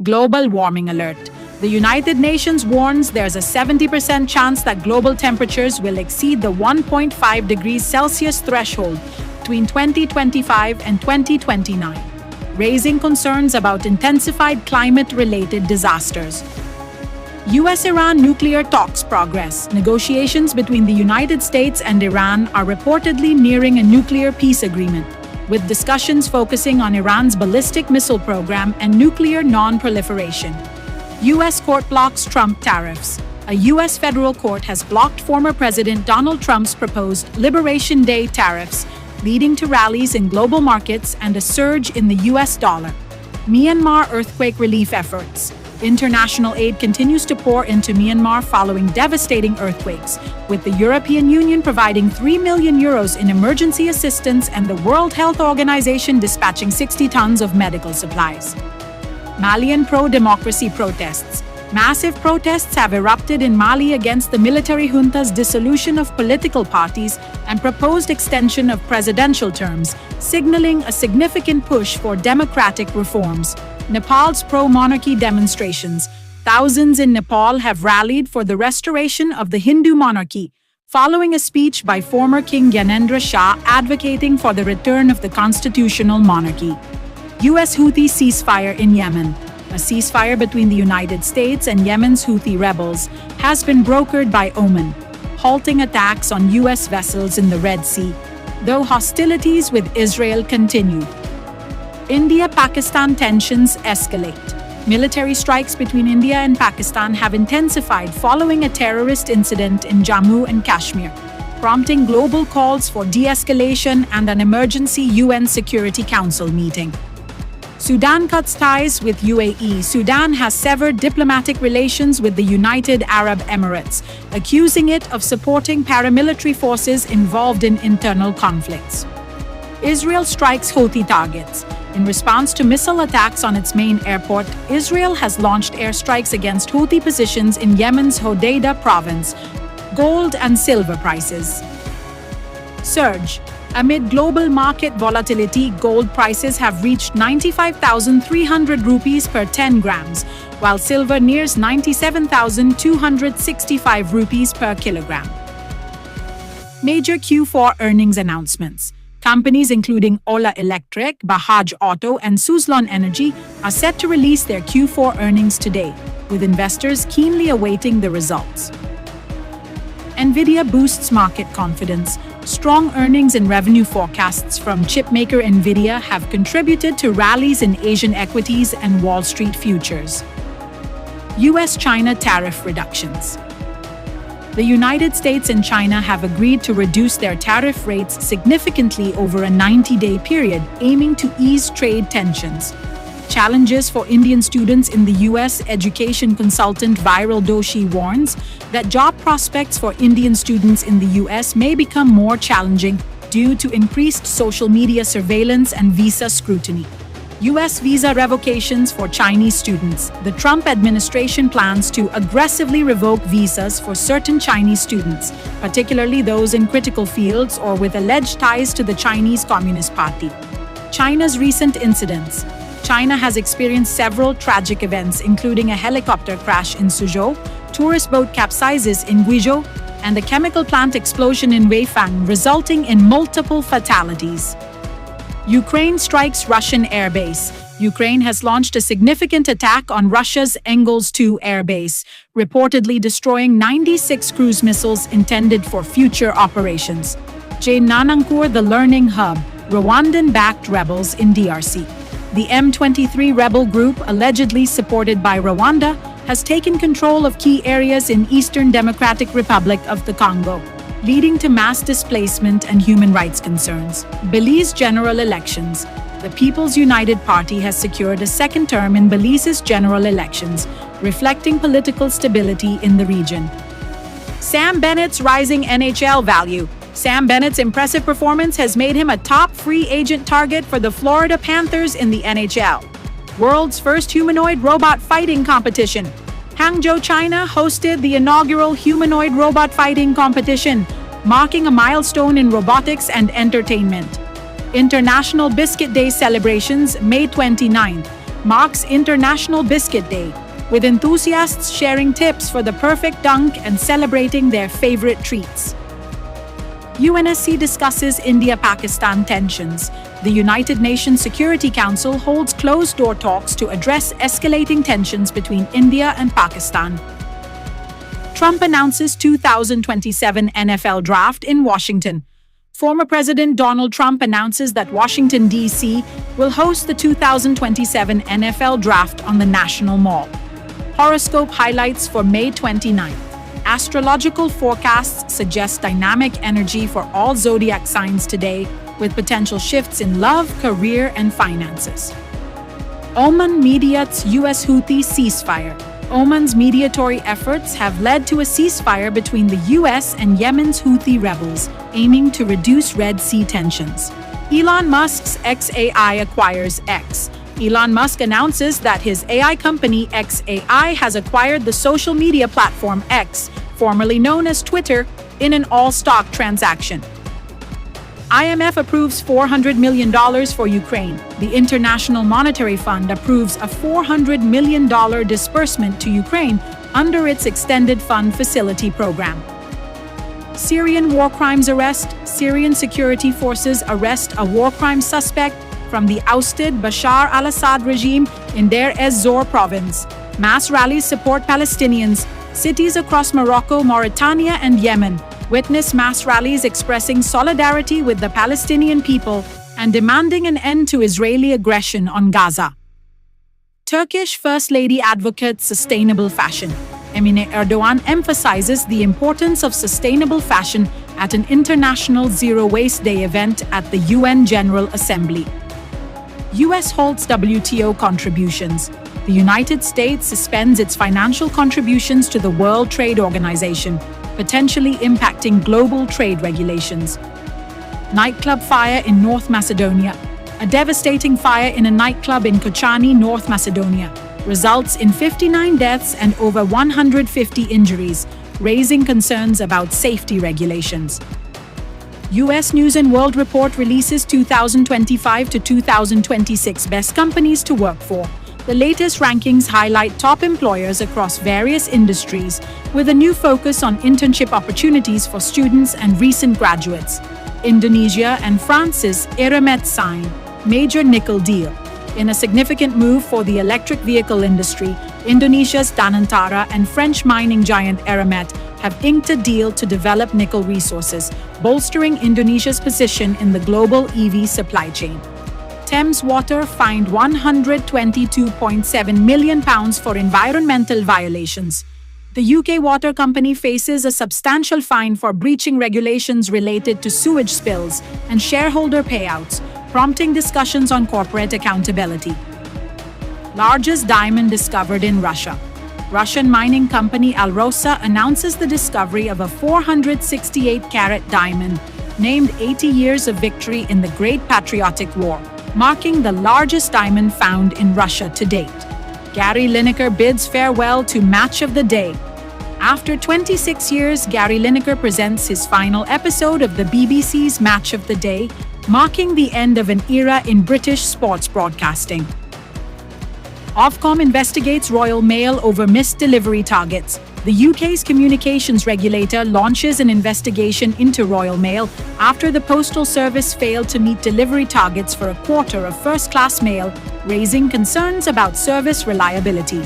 Global warming alert. The United Nations warns there's a 70% chance that global temperatures will exceed the 1.5 degrees Celsius threshold between 2025 and 2029, raising concerns about intensified climate-related disasters. US-Iran nuclear talks progress. Negotiations between the United States and Iran are reportedly nearing a nuclear peace agreement, with discussions focusing on Iran's ballistic missile program and nuclear non-proliferation. U.S. court blocks Trump tariffs. A U.S. federal court has blocked former President Donald Trump's proposed Liberation Day tariffs, leading to rallies in global markets and a surge in the U.S. dollar. Myanmar earthquake relief efforts. International aid continues to pour into Myanmar following devastating earthquakes, with the European Union providing €3 million in emergency assistance and the World Health Organization dispatching 60 tons of medical supplies. Malian pro-democracy protests. Massive protests have erupted in Mali against the military junta's dissolution of political parties and proposed extension of presidential terms, signaling a significant push for democratic reforms. Nepal's pro-monarchy demonstrations. Thousands in Nepal have rallied for the restoration of the Hindu monarchy, following a speech by former King Gyanendra Shah advocating for the return of the constitutional monarchy. U.S. Houthi ceasefire in Yemen. A ceasefire between the United States and Yemen's Houthi rebels has been brokered by Oman, halting attacks on U.S. vessels in the Red Sea, though hostilities with Israel continue. India-Pakistan tensions escalate. Military strikes between India and Pakistan have intensified following a terrorist incident in Jammu and Kashmir, prompting global calls for de-escalation and an emergency UN Security Council meeting. Sudan cuts ties with UAE. Sudan has severed diplomatic relations with the United Arab Emirates, accusing it of supporting paramilitary forces involved in internal conflicts. Israel strikes Houthi targets. In response to missile attacks on its main airport, Israel has launched airstrikes against Houthi positions in Yemen's Hodeidah province. Gold and silver prices surge. Amid global market volatility, gold prices have reached 95,300 rupees per 10 grams, while silver nears 97,265 rupees per kilogram. Major Q4 earnings announcements. Companies including Ola Electric, Bajaj Auto, and Suzlon Energy are set to release their Q4 earnings today, with investors keenly awaiting the results. Nvidia boosts market confidence. Strong earnings and revenue forecasts from chipmaker Nvidia have contributed to rallies in Asian equities and Wall Street futures. US-China tariff reductions. The United States and China have agreed to reduce their tariff rates significantly over a 90-day period, aiming to ease trade tensions. Challenges for Indian students in the US. Education consultant Viral Doshi warns that job prospects for Indian students in the US may become more challenging due to increased social media surveillance and visa scrutiny. U.S. visa revocations for Chinese students. The Trump administration plans to aggressively revoke visas for certain Chinese students, particularly those in critical fields or with alleged ties to the Chinese Communist Party. China's recent incidents. China has experienced several tragic events, including a helicopter crash in Suzhou, tourist boat capsizes in Guizhou, and a chemical plant explosion in Weifang, resulting in multiple fatalities. Ukraine strikes Russian airbase. Ukraine has launched a significant attack on Russia's Engels 2 airbase, reportedly destroying 96 cruise missiles intended for future operations. Nanankur, the learning hub. Rwandan-backed rebels in DRC. The M23 rebel group, allegedly supported by Rwanda, has taken control of key areas in Eastern Democratic Republic of the Congo, leading to mass displacement and human rights concerns. Belize general elections. The People's United Party has secured a second term in Belize's general elections, reflecting political stability in the region. Sam Bennett's rising NHL value. Sam Bennett's impressive performance has made him a top free agent target for the Florida Panthers in the NHL. World's first humanoid robot fighting competition. Hangzhou, China hosted the inaugural humanoid robot fighting competition, marking a milestone in robotics and entertainment. International Biscuit Day celebrations, May 29th. marks International Biscuit Day, with enthusiasts sharing tips for the perfect dunk and celebrating their favorite treats. UNSC discusses India-Pakistan tensions. The United Nations Security Council holds closed-door talks to address escalating tensions between India and Pakistan. Trump announces 2027 NFL Draft in Washington. Former President Donald Trump announces that Washington, D.C. will host the 2027 NFL Draft on the National Mall. Horoscope highlights for May 29th. Astrological forecasts suggest dynamic energy for all zodiac signs today, with potential shifts in love, career, and finances. Oman mediates U.S. Houthi ceasefire. Oman's mediatory efforts have led to a ceasefire between the U.S. and Yemen's Houthi rebels, aiming to reduce Red Sea tensions. Elon Musk's XAI acquires X. Elon Musk announces that his AI company XAI has acquired the social media platform X, formerly known as Twitter, in an all-stock transaction. IMF approves $400 million for Ukraine. The International Monetary Fund approves a $400 million disbursement to Ukraine under its Extended Fund Facility program. Syrian war crimes arrest. Syrian security forces arrest a war crime suspect from the ousted Bashar al-Assad regime in Deir ez-Zor province. Mass rallies support Palestinians. Cities across Morocco, Mauritania, and Yemen witness mass rallies expressing solidarity with the Palestinian people and demanding an end to Israeli aggression on Gaza. Turkish First Lady advocates sustainable fashion. Emine Erdogan emphasizes the importance of sustainable fashion at an International Zero Waste Day event at the UN General Assembly. U.S. halts WTO contributions. The United States suspends its financial contributions to the World Trade Organization, potentially impacting global trade regulations. Nightclub fire in North Macedonia. A devastating fire in a nightclub in Kočani, North Macedonia, results in 59 deaths and over 150 injuries, raising concerns about safety regulations. U.S. News & World Report releases 2025 to 2026 Best Companies to Work For. The latest rankings highlight top employers across various industries, with a new focus on internship opportunities for students and recent graduates. Indonesia and France's Eramet sign major nickel deal. In a significant move for the electric vehicle industry, Indonesia's Danantara and French mining giant Eramet have inked a deal to develop nickel resources, bolstering Indonesia's position in the global EV supply chain. Thames Water fined £122.7 million for environmental violations. The UK water company faces a substantial fine for breaching regulations related to sewage spills and shareholder payouts, prompting discussions on corporate accountability. Largest diamond discovered in Russia. Russian mining company Alrosa announces the discovery of a 468-carat diamond, named 80 Years of Victory in the Great Patriotic War, marking the largest diamond found in Russia to date. Gary Lineker bids farewell to Match of the Day. After 26 years, Gary Lineker presents his final episode of the BBC's Match of the Day, marking the end of an era in British sports broadcasting. Ofcom investigates Royal Mail over missed delivery targets. The UK's communications regulator launches an investigation into Royal Mail after the Postal Service failed to meet delivery targets for a quarter of first-class mail, raising concerns about service reliability.